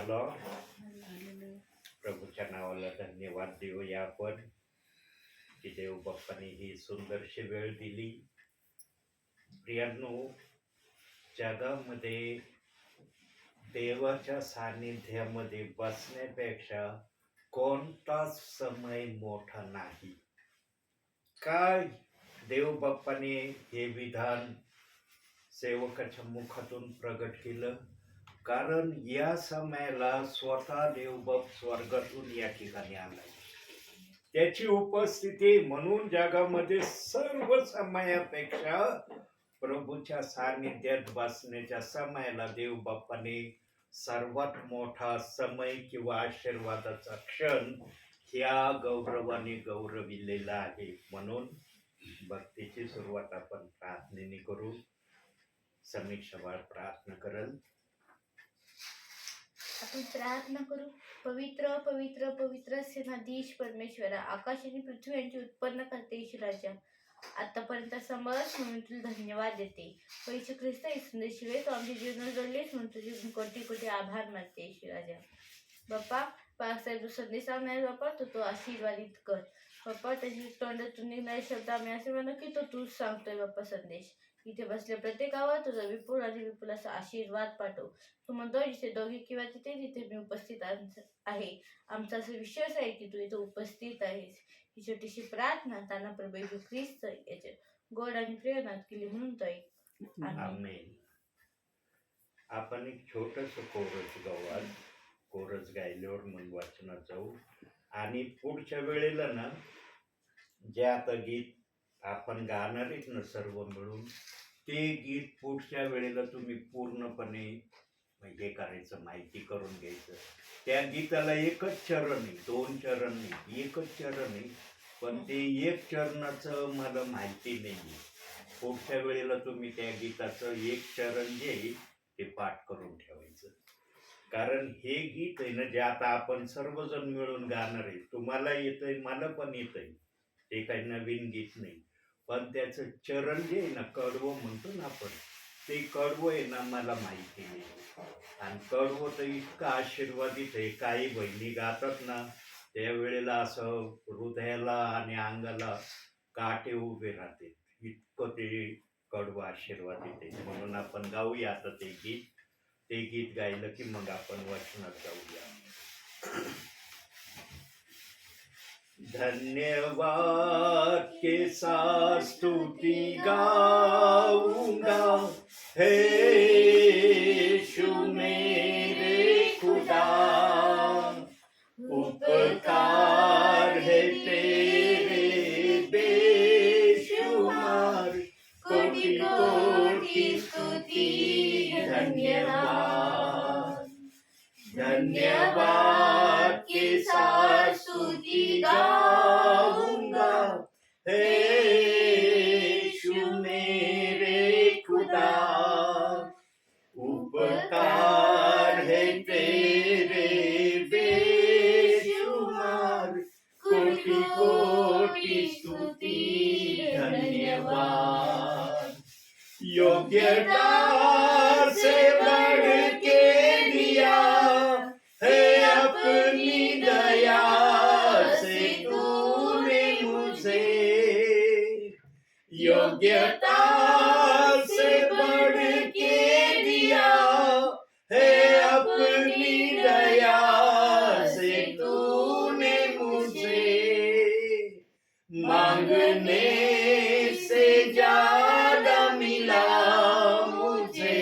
Lord. प्रभूच्या नावाला धन्यवाद देऊया आपण की देव बाप्पाने ही सुंदरशी वेळ दिली. प्रियांनो, जगामध्ये देवाच्या सानिध्यामध्ये बसण्यापेक्षा कोणताच समय मोठा नाही. काय देव बाप्पाने हे विधान सेवकाच्या मुखातून प्रगट केलं, कारण या समयाला स्वतः देवबाप स्वर्गातून या ठिकाणी आलाय. त्याची उपस्थिती म्हणून जगामध्ये सर्व समयापेक्षा प्रभूच्या सानिध्यात बसण्याच्या समयाला देव बाप्पाने सर्वात मोठा समय किंवा आशीर्वादाचा क्षण ह्या गौरवाने गौरविलेला आहे. म्हणून भक्तीची सुरुवात आपण प्रार्थनेने करू. समीक्षा बाळ प्रार्थना करल. आपण प्रार्थना करू. पवित्र पवित्र पवित्र सेनाधीश परमेश्वरा, आकाश आणि पृथ्वी यांची उत्पन्न करते ईश्वराच्या, आतापर्यंत समज म्हणून तुला धन्यवाद देते. पैसे ख्रिस्त शिवाय तू आमच्या जीवनात जोडलेस म्हणून तुझे कोटी कोटी आभार मानते ईश्वराच्या. बाप्पा, पावसाळ्यात जो संदेश आणणार बाप्पा, तो आशीर्वादित कर बाप्पा. त्याची तोंडातून निघणारे शब्द आम्ही असे म्हणू की तूच सांगतोय बाप्पा संदेश. इथे बसले प्रत्येकावर तुझा विपुल आणि विपुल असा आशीर्वाद पाठव. तू म्हणतो जिथे दोघे किंवा तिथे मी उपस्थित आहे. आमचा असा विश्वास आहे की तू इथे उपस्थित आहेस. ही छोटीशी प्रार्थना ताना प्रभू येशू ख्रिस्त याच्या गोड आणि प्रेरणात केली म्हणून तो ऐक. आमेन. आपण एक छोटस कोरस गाऊ. कोरस गायल्यावर मग वाचनात जाऊ. आणि पुढच्या वेळेला ना जे आता गीत आपण गाणार आहेत ना सर्व मिळून, ते गीत पुढच्या वेळेला तुम्ही पूर्णपणे हे करायचं, माहिती करून घ्यायचं. त्या गीताला एकच चरण आहे, 2 चरण नाही, एकच चरण आहे. पण ते एक चरणाचं मला माहिती नाही. पुढच्या वेळेला तुम्ही त्या गीताचं एक चरण जे आहे ते पाठ करून ठेवायचं. कारण हे गीत आहे ना, जे आता आपण सर्वजण मिळून गाणार आहे, तुम्हाला येतंय, मला पण येतंय, ते काही नवीन गीत नाही. पण त्याचं चरण जे आहे ना, कडवं म्हणतो ना आपण, ते कडवं आहे ना मला माहिती नाही. आणि कडवं तर इतकं आशीर्वादित आहे. काही बहिणी गातात ना त्यावेळेला असं हृदयाला आणि अंगाला काटे उभे राहते, इतकं ते कडवं आशीर्वादित आहे. म्हणून आपण गाऊया आता ते गीत. ते गीत गायलं की मग आपण वचनात जाऊया. धन्यवाद के साथ स्तुति गाऊंगा, हे यीशु मेरे खुदा, उपकार है तेरे बेशुमार, कोटि कोटि स्तुति धन्यवाद. धन्यवाद के साथ स्तुति गाऊंगा, हे यीशु मेरे खुदा, उपकार है तेरे बेशुमार, कोटि कोटि स्तुति धन्यवाद. योग्यता से बढ़ के दिया है अपनी दया से तूने मुझे, योग्यता से बढ़ के दिया है अपनी दया से तूने मुझे, मांगने से ज्यादा मिला मुझे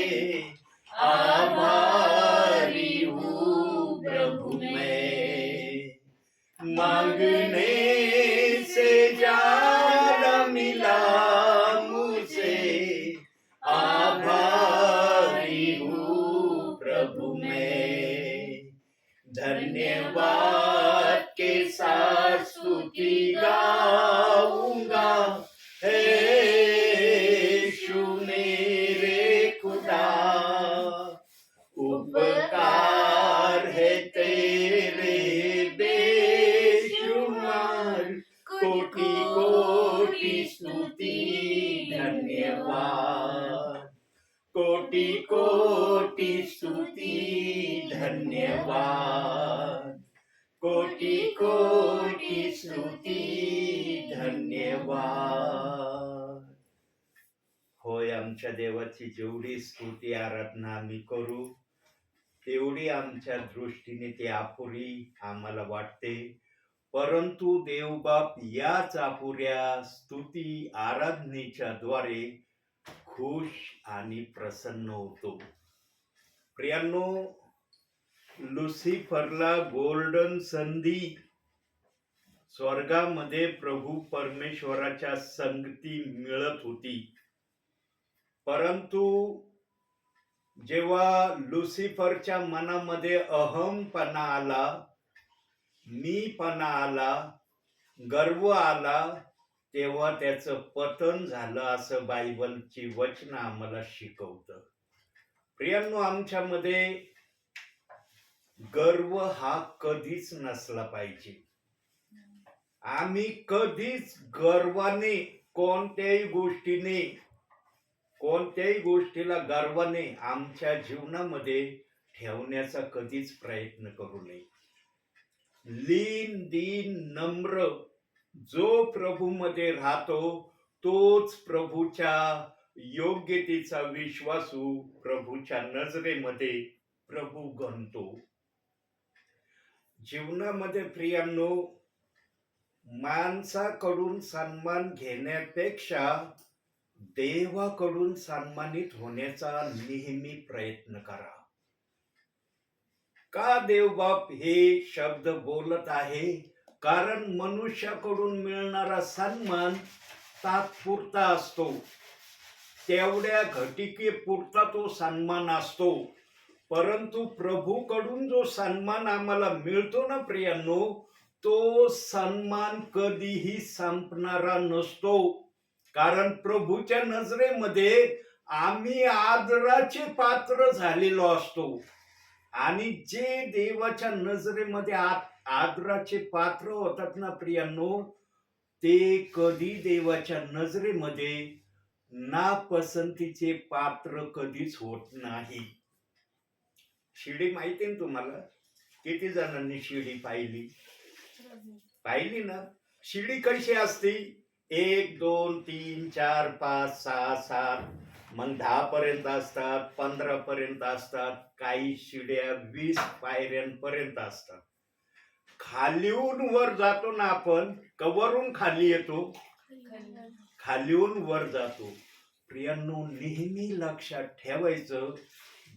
कोटी कोटी स्तुती धन्यवाद, कोटी कोटी स्तुती धन्यवाद. होय, आमच्या देवाची जेवढी स्तुती आराधना आम्ही करू तेवढी आमच्या दृष्टीने ती अपुरी आम्हाला वाटते. परंतु देवबाप याच अपुऱ्या स्तुती आराधनेच्या द्वारे खुश आणि प्रसन्न होतो. प्रियांनो, लुसिफरला गोल्डन संधी स्वर्गामध्ये प्रभू परमेश्वराच्या संगती मिळत होती. परंतु जेव्हा लुसिफरच्या मनामध्ये अहमपणा आला, मीपणा आला, गर्व आला, तेव्हा त्याचं पतन झालं असं बायबलची वचन आम्हाला शिकवतं. प्रियांनो, आमच्यामध्ये गर्व हा कधीच नसला पाहिजे. आम्ही कधीच गर्वाने कोणत्याही गोष्टीला गर्वाने आमच्या जीवनामध्ये ठेवण्याचा कधीच प्रयत्न करू नये. लीन दीन नम्र जो प्रभूमध्ये राहतो तोच प्रभूच्या योग्यतेचा विश्वासू प्रभूच्या नजरेमध्ये प्रभू गणतो. जीवनामध्ये प्रियांनो, माणसाकडून सन्मान घेण्यापेक्षा देवाकडून सन्मानित होण्याचा नेहमी प्रयत्न करा. का देवबाप हे शब्द बोलत आहे? कारण मनुष्याकडून मिळणारा सन्मान तात्पुरता असतो, तेवढ्या घटिकेपुरता तो सन्मान असतो. परंतु प्रभूकडून जो सन्मान आम्हाला मिळतो ना प्रियांनो, तो सन्मान कधीही संपणारा नसतो. कारण प्रभूच्या नजरेमध्ये आम्ही आदराचे पात्र झालेलो असतो. आणि जे देवाच्या नजरेमध्ये आदराचे पात्र होतात ना प्रियांनो, ते कधी देवाच्या नजरेमध्ये नापसंतीचे पात्र कधीच होत नाही. शिडी माहिती ना तुम्हाला? किती जणांनी शिडी पाहिली ना? शिडी कशी असते? 1 2 3 4 5 6 7 मग 10 पर्यंत असतात, 15 पर्यंत असतात, काही शिड्या 20 पायऱ्यांपर्यंत असतात. खालीहून वर जातो ना आपण, वरून खाली येतो, खालीहून वर जातो. प्रियांनो, नेहमी लक्षात ठेवायचं,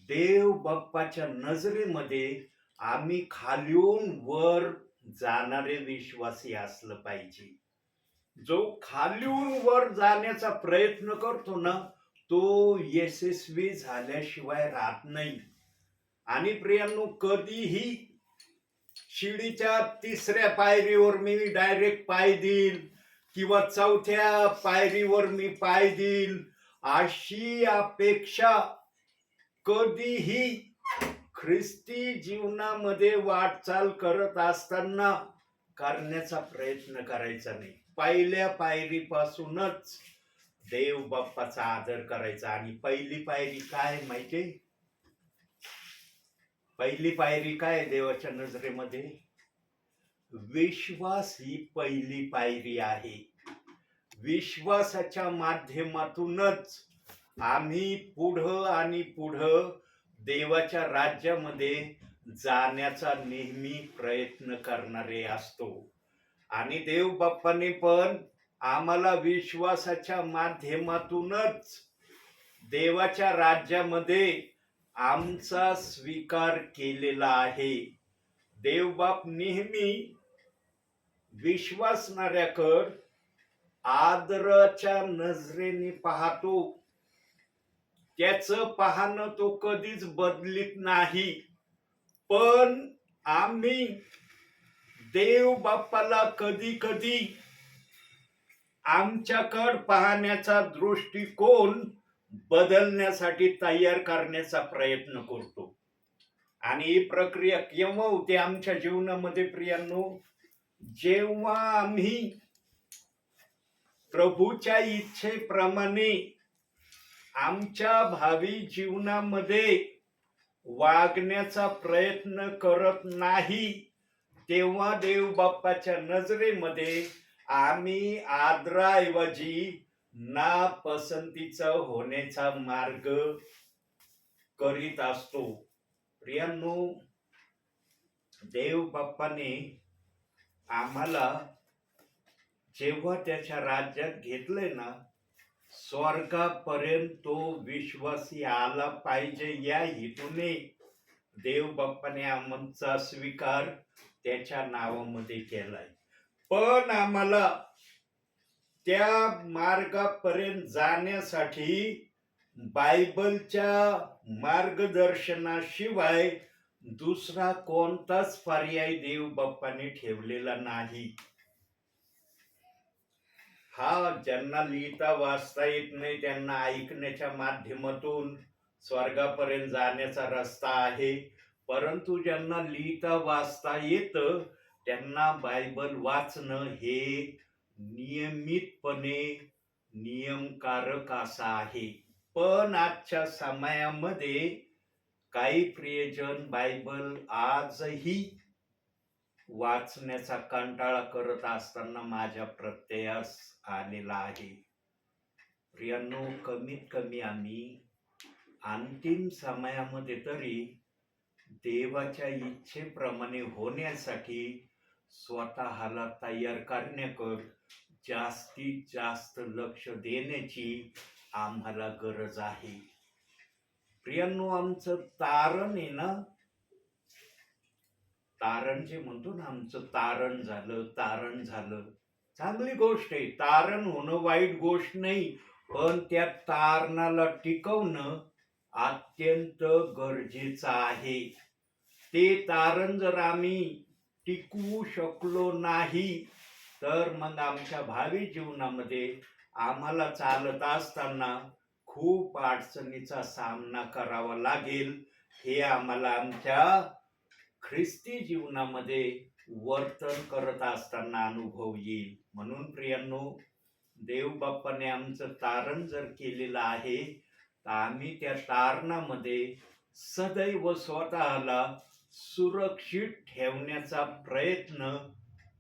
देव बाप्पाच्या नजरेमध्ये आम्ही खालीहून वर जाणारे विश्वासी असलं पाहिजे. जो खालीहून वर जाण्याचा प्रयत्न करतो ना, तो यशस्वी झाल्याशिवाय राहत नाही. आणि प्रियांनो, कधीही शिडीच्या 3ऱ्या पायरीवर मी डायरेक्ट पाय देईल किंवा 4थ्या पायरीवर मी पाय देईल अशी अपेक्षा कधीही ख्रिस्ती जीवनामध्ये वाटचाल करत असताना करण्याचा प्रयत्न करायचा नाही. पहिल्या पायरीपासूनच देव बाप्पाचा आदर करायचा. आणि पहिली पायरी काय माहितीये? पहिली पायरी काय देवाच्या नजरेमध्ये? विश्वास ही पहिली पायरी आहे. विश्वासाच्या माध्यमातूनच आम्ही पुढं आणि पुढं देवाच्या राज्यामध्ये जाण्याचा नेहमी प्रयत्न करणारे असतो. आणि देव बाप्पाने पण आम्हाला विश्वासाच्या माध्यमातूनच देवाच्या राज्यामध्ये आमचा स्वीकार केलेला आहे. देवबाप नेहमी विश्वासणाऱ्याकडे आदराच्या नजरेने पाहतो. त्याचं पाहणं तो कधीच बदलित नाही. पण आम्ही देव बाप्पाला कधी कधी आमच्याकडे पाहण्याचा दृष्टिकोन बदलण्यासाठी तयार करण्याचा प्रयत्न करतो. आणि ही प्रक्रिया केव्हा होते आमच्या जीवनामध्ये प्रियांनो? जेव्हा आम्ही प्रभूच्या इच्छेप्रमाणे आमच्या भावी जीवनामध्ये वागण्याचा प्रयत्न करत नाही, तेव्हा देव बाप्पाच्या नजरेमध्ये आम्ही आदराऐवजी नापसंतीचा होण्याचा मार्ग करीत असतो. प्रियांनो, देव बाप्पाने आम्हाला जेव्हा त्याच्या राज्यात घेतलंय ना, स्वर्गापर्यंत तो विश्वासी आला पाहिजे या हेतूने देव बाप्पाने आमचा स्वीकार त्याच्या नावामध्ये केलाय. पण आम्हाला त्या मार्गापर्यंत जाण्यासाठी बायबलच्या मार्गदर्शनाशिवाय दुसरा कोणताच पर्याय देव बाप्पाने ठेवलेला नाही. हा ज्यांना लिहिता वाचता येत नाही त्यांना ऐकण्याच्या माध्यमातून स्वर्गापर्यंत जाण्याचा रस्ता आहे, परंतु ज्यांना लिहिता वाचता येतं त्यांना बायबल वाचणं हे नियमितपणे नियमकारक असा आहे. पण आजच्या समयामध्ये काही प्रियजन बायबल आजही वाचण्याचा कंटाळा करत असताना माझ्या प्रत्ययास आलेला आहे. प्रियांनो, कमीत कमी आम्ही अंतिम समयामध्ये तरी देवाच्या इच्छेप्रमाणे होण्यासाठी स्वतःला तयार करण्याकडे जास्तीत जास्त लक्ष देण्याची आम्हाला गरज आहे. प्रियांनो, आमचं तारण आहे ना, तारण जे म्हणतो ना, आमचं तारण झालं, चांगली गोष्ट आहे. तारण होणं वाईट गोष्ट नाही, पण त्या तारणाला टिकवणं अत्यंत गरजेचं आहे. ते तारण जर आम्ही टिकवू शकलो नाही तर मग आमच्या भावी जीवनामध्ये आम्हाला चालत असताना खूप अडचणीचा सामना करावा लागेल. हे आम्हाला आमच्या ख्रिस्ती जीवनामध्ये वर्तन करत असताना अनुभव येईल. म्हणून प्रियांनो, देव बाप्पाने आमचं तारण जर केलेलं आहे तर आम्ही त्या तारणामध्ये सदैव स्वतःला सुरक्षित ठेवण्याचा प्रयत्न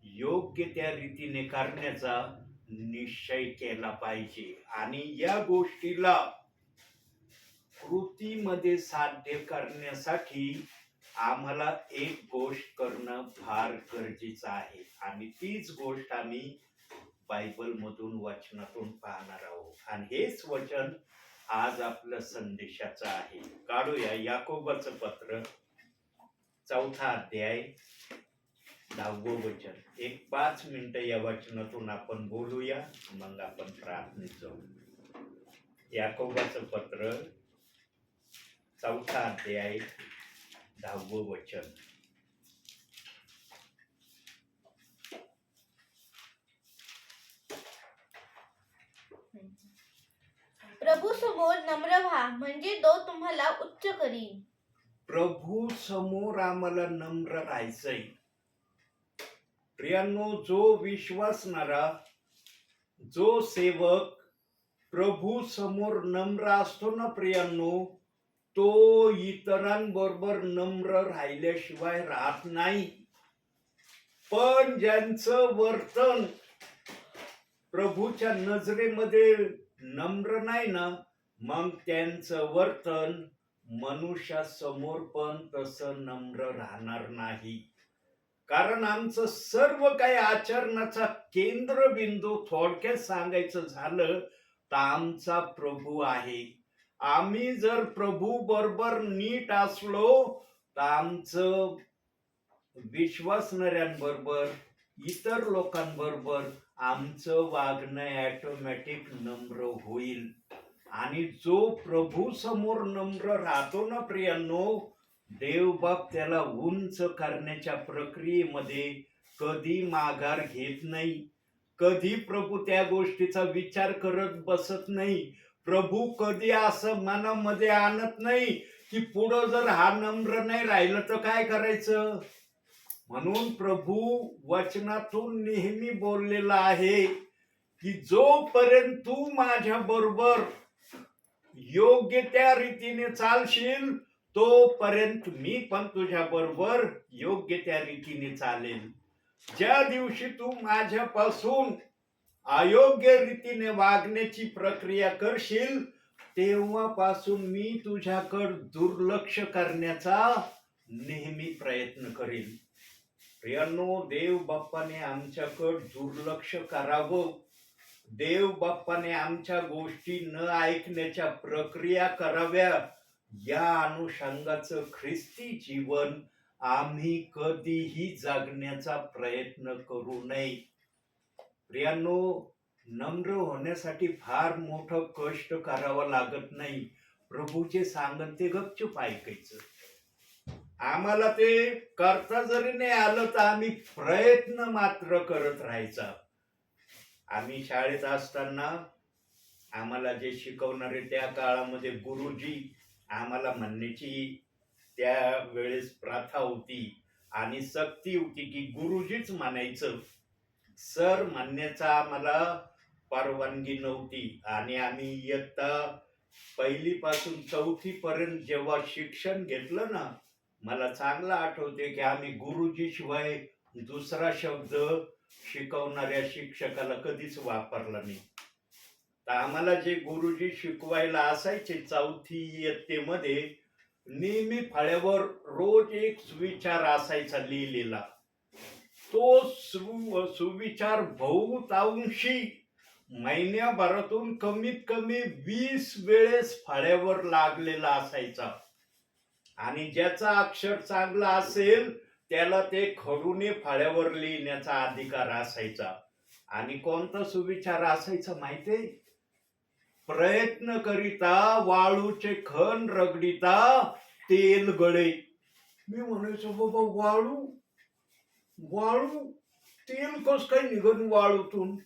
योग्य त्या रीतीने करण्याचा निश्चय केला पाहिजे. आणि या गोष्टीला कृतीमध्ये साध्य करण्यासाठी आम्हाला एक गोष्ट करणं फार गरजेचं आहे, आणि तीच गोष्ट आम्ही बायबल मधून वचनातून पाहणार आहोत. आणि हेच वचन आज आपलं संदेशाचं आहे. काढूया याकोबाचं पत्र 4 अध्याय 10 वचन. एक 5 मिनिटं या वचनातून आपण बोलूया, मग आपण प्रार्थनेत जाऊ. याकोबाचं पत्र 4 अध्याय 10 वचन. प्रभू समोर नम्र व्हा, म्हणजे तो तुम्हाला उच्च करीन. प्रभू समोर आम्हाला नम्र राहायचंय. प्रियांनो, जो विश्वासणारा, जो सेवक प्रभू समोर नम्र असतो ना प्रियांनो, तो इतरांबरोबर नम्र राहिल्याशिवाय राहत नाही. पण ज्यांचं वर्तन प्रभूच्या नजरेमध्ये नम्र नाही ना, मग त्यांचं वर्तन मनुष्यासमोर पण तसं नम्र राहणार नाही. कारण आमचं सर्व काही आचरणाचा केंद्रबिंदू थोडक्यात सांगायचं झालं तर आमचा प्रभू आहे. आम्ही जर प्रभू बरोबर नीट असलो तर आमचं विश्वासणाऱ्यांबरोबर, इतर लोकांबरोबर आमचं वागणं ऑटोमॅटिक नम्र होईल. आणि जो प्रभू समोर नम्र राहतो ना प्रियांनो, देवबाप त्याला उंच करण्याच्या प्रक्रियेमध्ये कधी माघार घेत नाही. कधी प्रभू त्या गोष्टीचा विचार करत बसत नाही. प्रभू कधी असं मनामध्ये आणत नाही की पुढं जर हा नम्र नाही राहिलं तर काय करायचं. म्हणून प्रभू वचनातून नेहमी बोललेला आहे की जोपर्यंत तू माझ्या बरोबर योग्य त्या रीतीने चालशील तोपर्यंत मी पण तुझ्या बरोबर योग्य त्या रीतीने चालेल. ज्या दिवशी तू माझ्यापासून अयोग्य रीतीने वागण्याची प्रक्रिया करशील तेव्हापासून मी तुझ्याकडे दुर्लक्ष करण्याचा नेहमी प्रयत्न करेल. प्रियांनो, देव बाप्पाने आमच्याकडे दुर्लक्ष करावं, देव बाप्पाने आमच्या गोष्टी न ऐकण्याच्या प्रक्रिया कराव्या, या अनुषंगाचं ख्रिस्ती जीवन आम्ही कधीही जगण्याचा प्रयत्न करू नये. प्रियांनो, नम्र होण्यासाठी फार मोठं कष्ट करावं लागत नाही. प्रभूचे सांगन ते गपचूप ऐकायचं. आम्हाला ते करता जरी नाही आलं तर आम्ही प्रयत्न मात्र करत राहायचा. आम्ही शाळेत असताना आम्हाला जे शिकवणारे त्या काळामध्ये गुरुजी आम्हाला म्हणण्याची त्या वेळेस प्रथा होती आणि सक्ती होती की गुरुजीच म्हणायचं. सर म्हणण्याचा आम्हाला परवानगी नव्हती. आणि आम्ही इयत्ता 1ली पासून 4थी पर्यंत जेव्हा शिक्षण घेतलं ना, मला चांगलं आठवते की आम्ही गुरुजी शिवाय दुसरा शब्द शिकवणाऱ्या शिक्षकाला कधीच वापरला नाही. तर आम्हाला जे गुरुजी शिकवायला असायचे 4थी इयत्तेमध्ये, नेहमी फळ्यावर रोज एक सुविचार असायचा लिहिलेला. तो सुविचार बहुतांशी महिन्याभरातून कमीत कमी 20 वेळेस फळ्यावर लागलेला असायचा. आणि ज्याचा अक्षर चांगला असेल त्याला ते खडूने फळ्यावर लिहिण्याचा अधिकार असायचा. आणि कोणता सुविचार असायचा माहितीये? प्रयत्न करिता वाळूचे खण रगडिता तेल गळे. मी म्हणायचो, बाबा वाळू वाळू तेल कस काय निघून वाळूतून?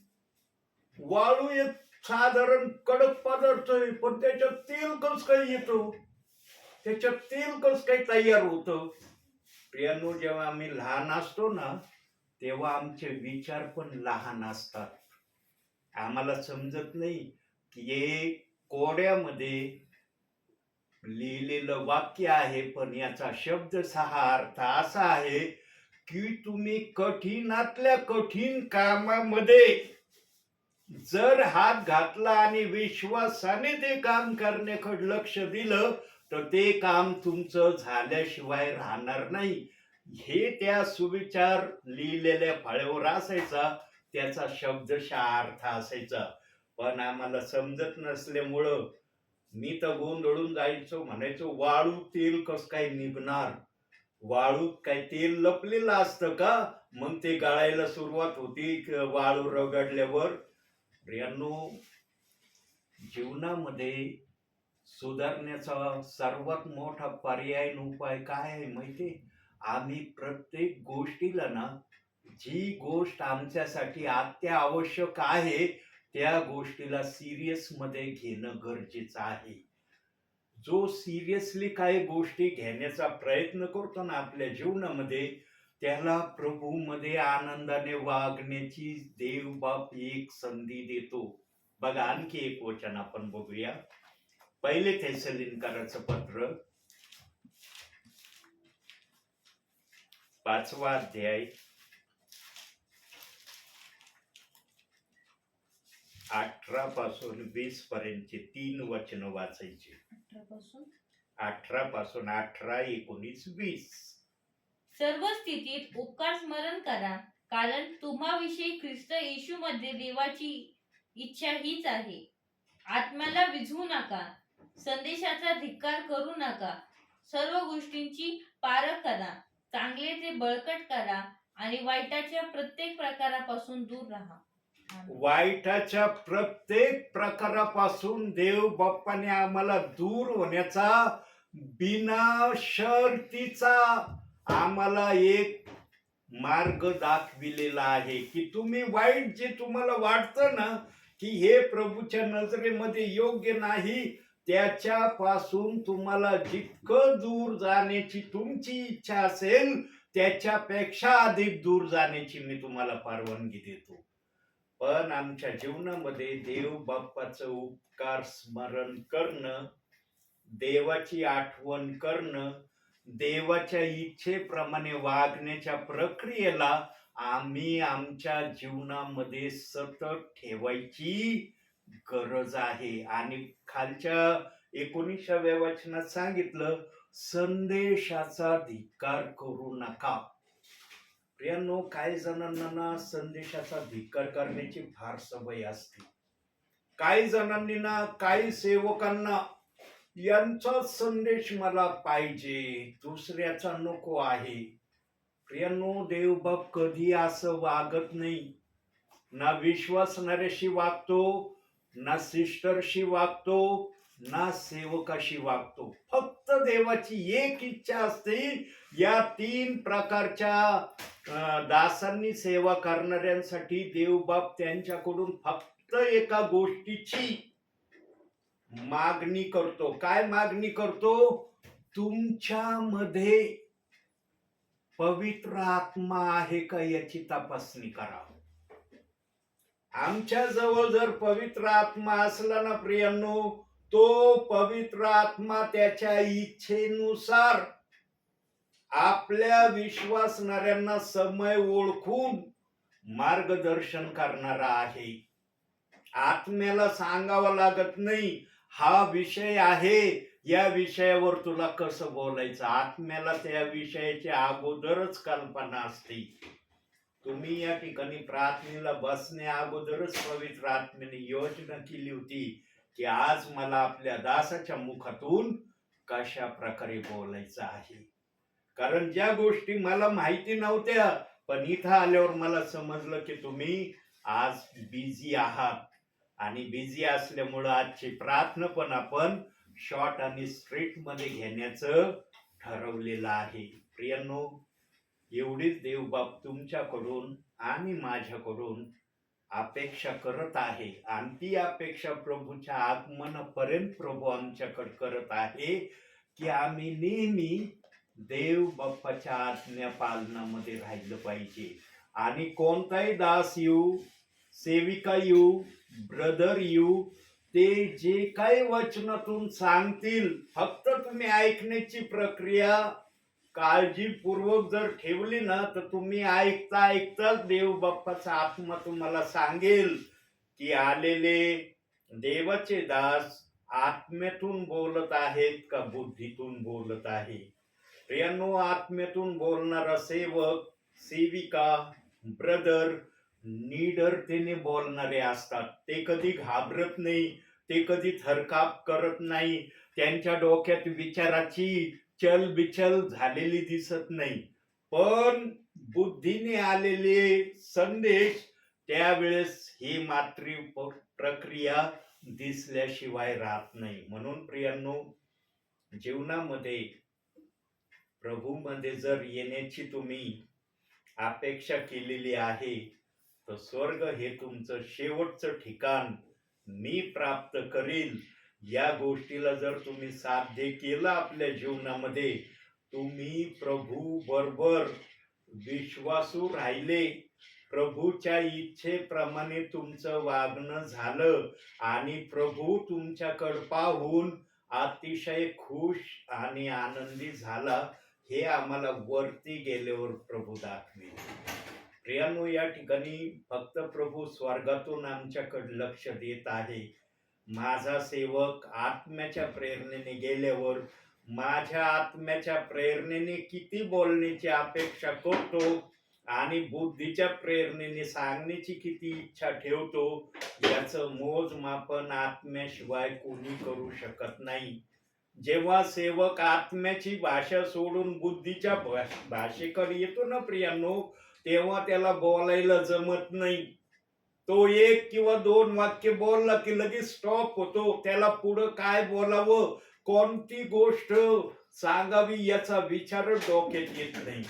वाळू एक साधारण कडक पदार्थ आहे, पण त्याच्यात तेल कस काय येतं? त्याच्यात तेल कस काय तयार होतं? प्रियांनो, जेव्हा आम्ही लहान असतो ना तेव्हा आमचे विचार पण लहान असतात. आम्हाला समजत नाही की हे कोड्यामध्ये लिहिलेलं वाक्य आहे, पण याचा शब्दशः अर्थ असा आहे की तुम्ही कठीणातल्या कठीण कामामध्ये जर हात घातला आणि विश्वासाने ते काम करण्याकडे लक्ष दिलं तर ते काम तुमचं झाल्याशिवाय राहणार नाही. हे त्या सुविचार लिहिलेल्या फळ्यावर असायचा, त्याचा शब्दशः अर्थ असायचा. पण आम्हाला समजत नसल्यामुळं मी तर गोंधळून जायचो, म्हणायचो वाळू तेल कस काय निघणार? वाळूत काय तेल लपलेलं असतं का? मग ते गळायला सुरुवात होती वाळू रगडल्यावर. प्रियांनो, जीवनामध्ये सुधारण्याचा सर्वात मोठा पर्याय आणि उपाय काय आहे माहितीये? आम्ही प्रत्येक गोष्टीला ना, जी गोष्ट आमच्यासाठी अत्यावश्यक आहे त्या गोष्टीला सिरियस मध्ये घेणं गरजेचं आहे. जो सिरियसली काही गोष्टी घेण्याचा प्रयत्न करतो ना आपल्या जीवनामध्ये, त्याला प्रभूमध्ये आनंदाने वागण्याची देव बाप एक संधी देतो. बघा, आणखी एक वचन आपण बघूया. 1 थेसलोनिकराचं पत्र 5वा अध्याय 18 पासून 20 पर्यंतचे 3 वचन वाचायचे. 18 पासून 18, 19, 20. सर्व स्थितीत उपकार स्मरण करा, कारण तुम्हाविषयी ख्रिस्त येशूमध्ये देवाची इच्छा हीच आहे. आत्म्याला विझवू नका, संदेशाचा धिक्कार करू नका, सर्व गोष्टींची पारख करा, चांगले ते बळकट करा आणि वाईटाच्या प्रत्येक प्रकारापासून दूर राहा. वाईटाच्या प्रत्येक प्रकारापासून देव बाप्पाने आम्हाला दूर होण्याचा बिना शर्तीचा आम्हाला एक मार्ग दाखविलेला आहे की तुम्ही वाईट जे तुम्हाला वाटतं ना की हे प्रभूच्या नजरेमध्ये योग्य नाही, त्याच्यापासून तुम्हाला जितकं दूर जाण्याची तुमची इच्छा असेल त्याच्यापेक्षा अधिक दूर जाण्याची मी तुम्हाला परवानगी देतो. पण आमच्या जीवनामध्ये देव बाप्पाचं उपकार स्मरण करणं, देवाची आठवण करणं, देवाच्या इच्छेप्रमाणे वागण्याच्या प्रक्रियेला आम्ही आमच्या जीवनामध्ये सतत ठेवायची गरज आहे. आणि खालच्या 19व्या वचनात सांगितलं, संदेशाचा धिक्कार करू नका. प्रियांनो, काही जणांना ना संदेशाचा धिक्कार करण्याची फार सवय असते. काही जणांनी ना, काही सेवकांना यांचाच संदेश मला पाहिजे, दुसऱ्याचा नको आहे. प्रियांनो, देवबाप कधी असं वागत नाही. ना विश्वासणाऱ्याशी वागतो, ना सिस्टरशी वागतो, ना सेवकाशी वागतो. फक्त देवाची एक इच्छा असते, या 3 प्रकारच्या दासांनी सेवा करणाऱ्यांसाठी देवबाप त्यांच्याकडून फक्त एका गोष्टीची मागणी करतो. काय मागणी करतो? तुमच्यामध्ये पवित्र आत्मा आहे का याची तपासणी करा. आमच्या जवळ जर पवित्र आत्मा असला ना प्रियांनो, तो पवित्र आत्मा त्याच्या इच्छेनुसार आपल्या विश्वासणाऱ्यांना समय ओळखून मार्गदर्शन करणारा आहे. आत्म्याला सांगावं लागत नाही, हा विषय आहे, या विषयावर तुला कसं बोलायचं. आत्म्याला त्या विषयाची अगोदरच कल्पना असते. तुम्ही या ठिकाणी प्रार्थनेला बसण्या अगोदरच पवित्र आत्म्याने योजना केली होती की आज मला आपल्या दासाच्या मुखातून कशा प्रकारे बोलायचं आहे. कारण ज्या गोष्टी मला माहिती नव्हत्या, पण इथं आल्यावर मला समजलं की तुम्ही आज बिझी आहात, आणि बिझी असल्यामुळं आजची प्रार्थना पण आपण शॉर्ट आणि स्ट्रेट मध्ये घेण्याचं ठरवलेलं आहे. प्रियांनो, एवढीच देवबाप तुमच्याकडून आणि माझ्याकडून अपेक्षा करत आहे, आणि ती अपेक्षा प्रभूच्या आगमनापर्यंत प्रभू आमच्याकडे करत आहे की आम्ही नेहमी देव बाप्पाच्या आज्ञा पालनामध्ये राहिलं पाहिजे. आणि कोणताही दास येऊ, सेविका येऊ, ब्रदर येऊ, ते जे काही वचनातून सांगतील फक्त तुम्ही ऐकण्याची प्रक्रिया काळजीपूर्वक जर ठेवली ना, तर तुम्ही ऐकता ऐकताच देव बाप्पाचा आत्मा तुम्हाला सांगेल की आलेले देवाचे दास आत्म्यातून बोलत आहेत का बुद्धीतून बोलत आहे. प्रियांनो, आत्म्यातून बोलणारा सेवक, सेविका, ब्रदर निडरतेने बोलणारे असतात. ते कधी घाबरत नाही, ते कधी थरकाप करत नाही, त्यांच्या डोक्यात विचाराची चलबिचल झालेली दिसत नाही. पण बुद्धीने आलेले संदेश त्यावेळेस ही मात्री प्रक्रिया दिसल्याशिवाय राहत नाही. म्हणून प्रियांनो, जीवनामध्ये प्रभूमध्ये जर येण्याची तुम्ही अपेक्षा केलेली आहे, तर स्वर्ग हे तुमचं शेवटचं ठिकाण मी प्राप्त करील या गोष्टीला जर तुम्ही साध्य केलं आपल्या जीवनामध्ये, तुम्ही प्रभू बरोबर विश्वासू राहिले, प्रभूच्या इच्छेप्रमाणे तुमचं वागणं झालं, आणि प्रभू तुमच्याकडे पाहून अतिशय खुश आणि आनंदी झाला, हे आम्हाला वरती गेल्यावर प्रभू दाखवेल. प्रियांनो, या ठिकाणी फक्त प्रभू स्वर्गातून आमच्याकडे लक्ष देत आहे. माझा सेवक आत्म्याच्या प्रेरणेने गेल्यावर माझ्या आत्म्याच्या प्रेरणेने किती बोलण्याची अपेक्षा करतो आणि बुद्धीच्या प्रेरणेने सांगण्याची किती इच्छा ठेवतो, याचं मोजमापन आत्म्याशिवाय कोणी करू शकत नाही. जेव्हा सेवक आत्म्याची भाषा सोडून बुद्धीच्या भाषेकडे येतो ना प्रियांनो, तेव्हा त्याला बोलायला जमत नाही. तो 1 किंवा 2 वाक्य बोलला की लगेच स्टॉप होतो. त्याला पुढं काय बोलावं, कोणती गोष्ट सांगावी याचा विचार डोक्यात येत नाही.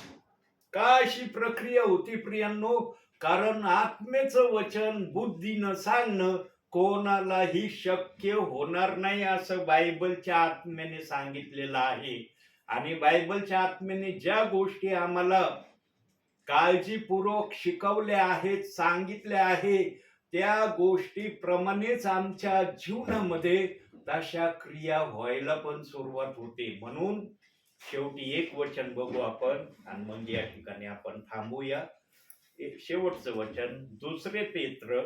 का अशी प्रक्रिया होती प्रियांनो? कारण आत्म्याचं वचन बुद्धीनं सांगणं कोणालाही शक्य होणार नाही, असं बायबलच्या आत्म्याने सांगितलेलं आहे. आणि बायबलच्या आत्म्याने ज्या गोष्टी आम्हाला काळजीपूर्वक शिकवल्या आहेत, सांगितल्या आहे, त्या गोष्टीप्रमाणेच आमच्या जीवनामध्ये तशा क्रिया व्हायला पण सुरुवात होते. म्हणून शेवटी एक वचन बघू आपण आणि मग या ठिकाणी आपण थांबूया. एक शेवटचं वचन 2 पेत्र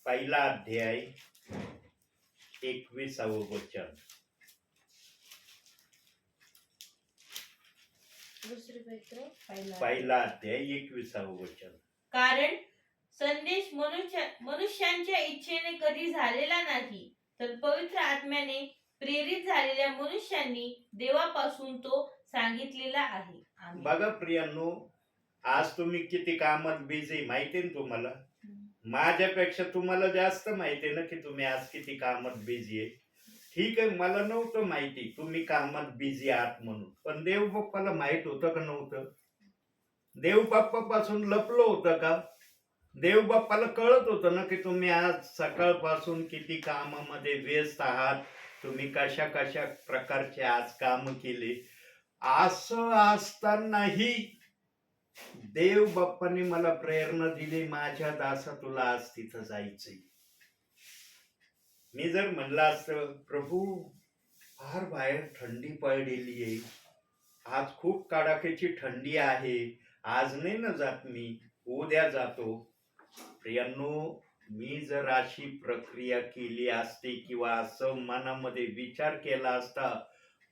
1 अध्याय 21 वचन. 2 पेत्र 1 अध्याय 21 वचन. कारण संदेश मनुष्यांच्या इच्छेने कधी झालेला नाही, तर पवित्र आत्म्याने प्रेरित झालेल्या मनुष्यांनी देवापासून तो सांगितलेला आहे. आमेन. बघा प्रियांनो, आज तुम्ही किती कामात बिझी माहिती ना तुम्हाला. माझ्यापेक्षा तुम्हाला जास्त माहिती आहे ना की तुम्ही आज किती कामात बिझी आहे. ठीक आहे, मला नव्हतं माहिती तुम्ही कामात बिझी आहात म्हणून, पण देव बाप्पाला माहित होतं का नव्हतं? देव बाप्पापासून लपलो होतं का? देव बाप्पाला कळत होतं ना की तुम्ही आज सकाळपासून किती कामामध्ये व्यस्त आहात, तुम्ही कशा कशा प्रकारचे आज काम केले. असं असतानाही देव बाप्पाने मला प्रेरणा दिली, माझ्या दासा तुला आज तिथं जायचंय. मी जर म्हणलं असतं प्रभू फार बाहेर थंडी पडलेली आहे, आज खूप कडाक्याची थंडी आहे, आज नाही ना जात मी, उद्या जातो. प्रियांनो, मी जर अशी प्रक्रिया केली असती किंवा असं मनामध्ये विचार केला असता,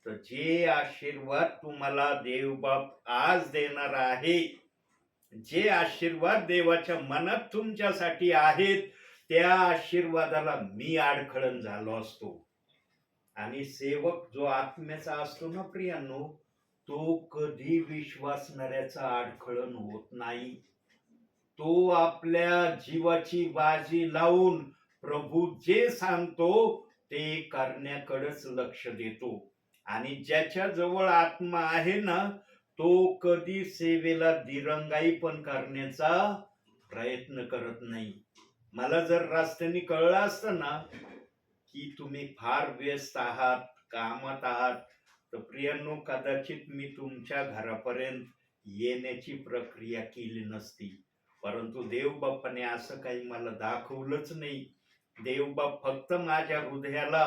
तर जे आशीर्वाद तुम्हाला देवबाप आज देणार आहे, जे आशीर्वाद देवाच्या मनात तुमच्यासाठी आहेत, त्या आशीर्वादाला मी अडखळण झालो असतो. आणि सेवक जो आत्म्याचा असतो ना प्रियांनो, तो कधी विश्वासणाऱ्याचा अडखळण होत नाही. तो आपल्या जीवाची बाजी लावून प्रभू जे सांगतो ते करण्याकडेच लक्ष देतो. आणि ज्याच्या जवळ आत्मा आहे ना, तो कधी सेवेला दिरंगाई पण करण्याचा प्रयत्न करत नाही. मला जर रस्त्याने कळलं असतं ना की तुम्ही फार व्यस्त आहात, कामात आहात, तर प्रियांनो कदाचित मी तुमच्या घरापर्यंत येण्याची प्रक्रिया केली नसती. परंतु देवबाप्पाने असं काही मला दाखवलंच नाही. देवबाप फक्त माझ्या हृदयाला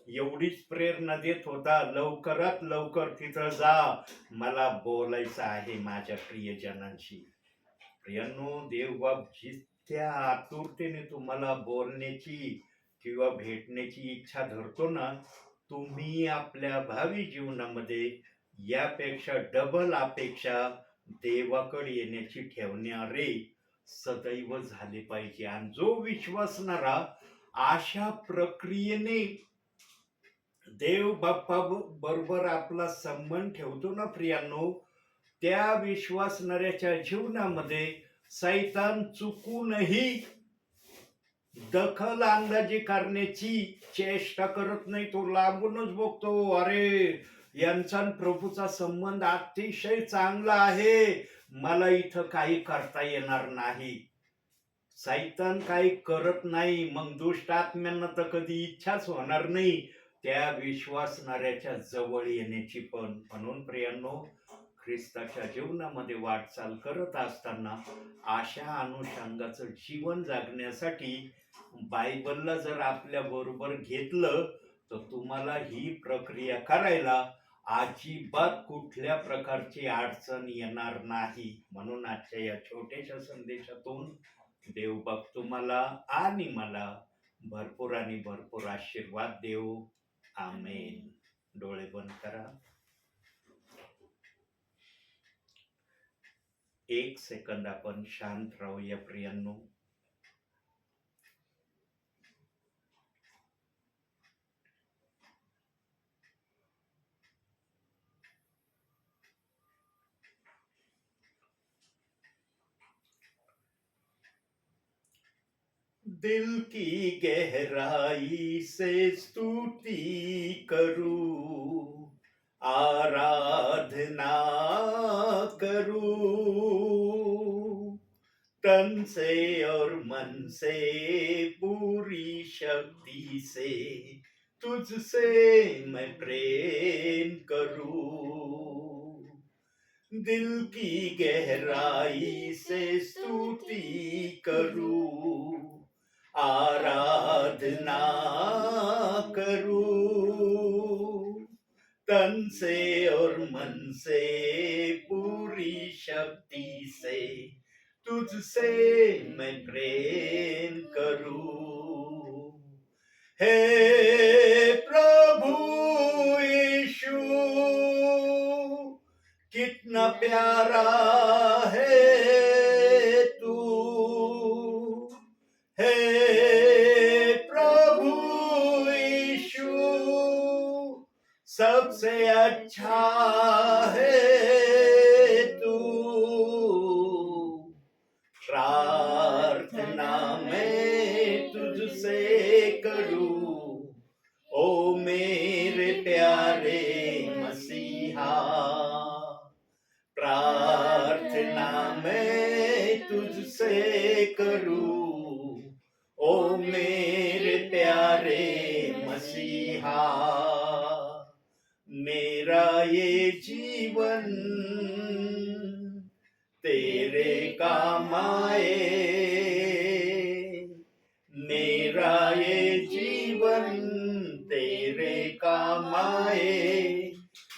एवढीच प्रेरणा देत होता, लवकरात लवकर तिथं जा, मला बोलायचं आहे माझ्या प्रियजनांशी. प्रियांनो, देवबाप जितक्या आतुरतेने तुम्हाला बोलण्याची किंवा भेटण्याची इच्छा धरतो ना, तुम्ही आपल्या भावी जीवनामध्ये यापेक्षा डबल अपेक्षा देवाकडे येण्याची ठेवणारे सदैव झाले पाहिजे. आणि जो विश्वासणारा अशा प्रक्रियेने देव बाप्पा बरोबर आपला संबंध ठेवतो ना प्रियांनो, त्या विश्वासणाऱ्याच्या जीवनामध्ये सैतान चुकूनही दखल अंदाजी करण्याची चेष्टा करत नाही. तो लांबूनच बघतो, अरे यांचा प्रभूचा संबंध अतिशय चांगला आहे, मला इथं काही करता येणार नाही. सैतान काही करत नाही, मग दुष्ट आत्म्यांना तर कधी इच्छाच होणार नाही त्या विश्वासणाऱ्याच्या जवळ येण्याची पण. म्हणून प्रियांनो, ख्रिस्ताच्या जीवनामध्ये वाटचाल करत असताना अशा अनुषंगाचं जीवन जगण्यासाठी बायबलला जर आपल्या बरोबर घेतलं, तर तुम्हाला ही प्रक्रिया करायला अजिबात कुठल्या प्रकारची अडचण येणार नाही. म्हणून आजच्या या छोट्याशा संदेशातून देवबाप तुम्हाला आणि मला भरपूर आणि भरपूर आशीर्वाद देव. आमेन. डोळे बंद करा. 1 सेकंद आपण शांत राहूया प्रियांनो. दिल की गहराई से स्तुति करूं, आराधना करूं, तन से और मन से पूरी शक्ति से तुझसे मैं प्रेम करूं. दिल की गहराई से स्तुति करूं, आराधना करूं, तन से और मन से पूरी शक्ति से तुझसे मैं प्रेम करूं। हे प्रभु यीशु, कितना प्यारा है तू। हे प्रभु यीशु, सबसे अच्छा है तू। प्रार्थना मैं तुझसे करूं, ओ मेरे प्यारे मसीहा। प्रार्थना मैं तुझसे करूं, ओ मेरे प्यारे मसीहा। मेरा ये जीवन तेरे काम आए, मेरा ये जीवन तेरे काम आए,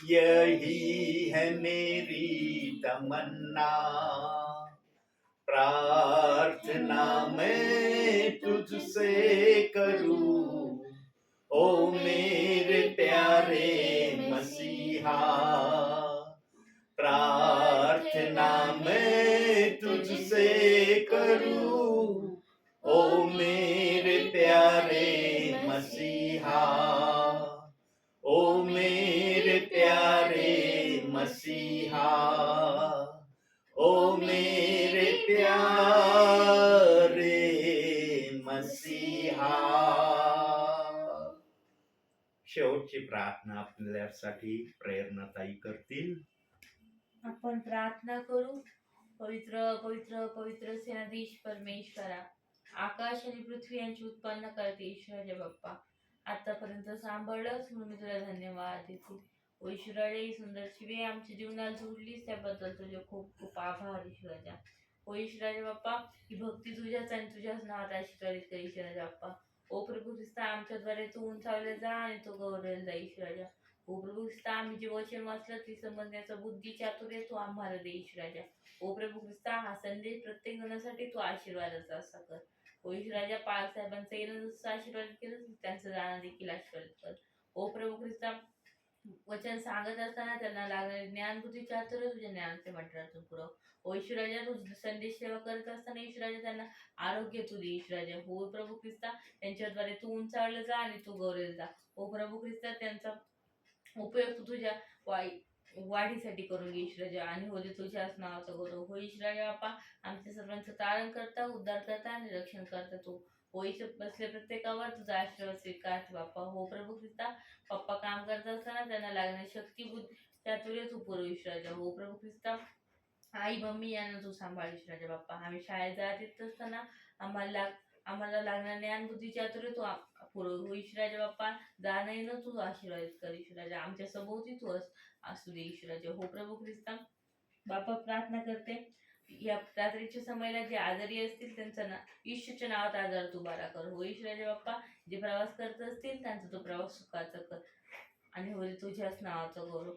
यही है मेरी तमन्ना। प्रार्थना मैं तुझसे करूं, ओ मेरे प्यारे मसीहा। प्रार्थना मैं तुझसे करूं, ओ मेरे प्यारे मसीहा। ओ मेरे प्यारे मसीहा, ओ मेरे प्यारे मसीहा। शेवटची प्रार्थना आपल्यासाठी प्रेरणाताई करतील. आपण प्रार्थना करू. पवित्र पवित्र पवित्र सेनाधीश परमेश्वरा, आकाश आणि पृथ्वी यांची उत्पन्न करते ईश्वराचे बाप्पा, आतापर्यंत सांभाळलंच म्हणून मी तुला धन्यवाद देते. ओ ईश्वराने ही सुंदरची वेळ आमच्या जीवनात जोडलीस त्याबद्दल तुझे खूप खूप आभार ईश्वराच्या. ओ ईश्वराचे बाप्पा, ही भक्ती तुझ्याच आणि तुझ्याच नावात आशीर्वादित कर ईश्वराचे बाप्पा. ओ प्रभू ख्रिस्ता, आमच्याद्वारे तू उंचावले जा आणि तू गौरवले जा ईश्वराच्या. ओ प्रभू ख्रिस्ता, आम्ही जे वचन वाचलं ती समजण्याचा बुद्धी चातुर्य तू आम्हाला दे ईश्वराच्या. ओ प्रभू ख्रिस्ता, हा संदेश प्रत्येक जणांसाठी तू आशीर्वादाचा असा कर. ओ ईश्वराच्या बाळासाहेबांचं येणं जसं आशीर्वाद केलं त्यांचं जाणं देखील आशीर्वाद कर. ओ प्रभू ख्रिस्ता, वचन सांगत असताना त्यांना लागणारे ज्ञान बुद्धी चातुर्य तुझ्या ज्ञानाचे मंडळातून पुरव. ओ ईश्वराच्या, तू संदेश सेवा करत असताना ईश्वराच्या त्यांना आरोग्य तू दे ईश्वराच्या. हो प्रभू ख्रिस्ता, त्यांच्याद्वारे तू उंचावलं जा आणि तू गौरवलं जा. ओ प्रभू ख्रिस्ता, त्यांचा उपयोग तू तुझ्या वाढीसाठी करून घे ईश्वराच्या आणि हो दे तुझ्याच नावाचा गौरव. हो ईश्वराच्या बाप्पा, आमच्या सर्वांचं तारण करता, उद्धार करता आणि रक्षण करता तू. हो ईश्वर, बसल्या प्रत्येकावर तुझा आशीर्वाद स्वीकार बाप्पा. हो प्रभू ख्रिस्ता, पप्पा काम करत असताना त्यांना लागणारी शक्ती बुद्धी चातुर्य तू पुरव ईश्वराच्या. हो प्रभू ख्रिस्ता, आई मम्मी यांना तू सांभाळ ईश्वराच्या बाप्पा. आम्ही शाळेत जात येत असताना आम्हाला लागणार ज्ञान बुद्धी चातुर्य तू पुरव. हो ईश्वराच्या बाप्पा, जाणं येणं तू आशीर्वादित कर ईश्वराच्या. आमच्या सभोवती तू असू दे ईश्वराच्या. हो प्रभू ख्रिस्ता बाप्पा, प्रार्थना करते या रात्रीच्या समयाला जे आजारी असतील त्यांचं येशूच्या नावात आजार तू बरा कर. हो ईश्वराच्या बाप्पा, जे प्रवास करत असतील त्यांचा तो प्रवास सुखाचा कर आणि हो दे तुझ्याच नावाचा गौरव.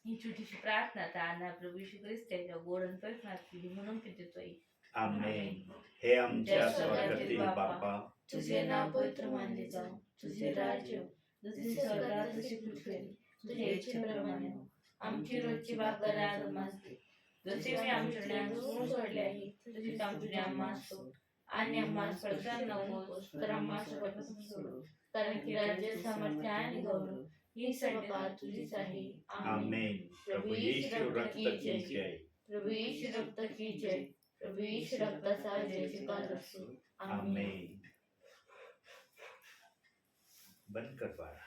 ही छोटीशी प्रार्थना त्या प्रभू येशू ख्रिस्ताच्या गोड आणि पवित्र केली म्हणून देतोय. आमेन. हे आमच्या स्वर्गातील बाप्पा, तुझे नाव पवित्र मानले जाऊ, तुझे राज्य जसे स्वर्गात तसे पृथ्वीवर, तुझ्या इच्छेप्रमाणे हो. आमची रोजची भाकर आज आम्हाला दे, जसे मी आमच्या ज्ञान सोडले आहे तसेच आमची आम्हाला सोड, आणि आम्हाला फळदार नकोस तर आम्हाला सोडापासून सोड, कारण की राज्य, सामर्थ्य आणि गौरव ही सर्व तुझीच आहे. आमेन. प्रभू येशू रक्त की जय. प्रभू येशू रक्त की जय. प्रभू येशू रक्ताचा जय जयकार असो. आमेन. आमेन. बंद कर बाळा.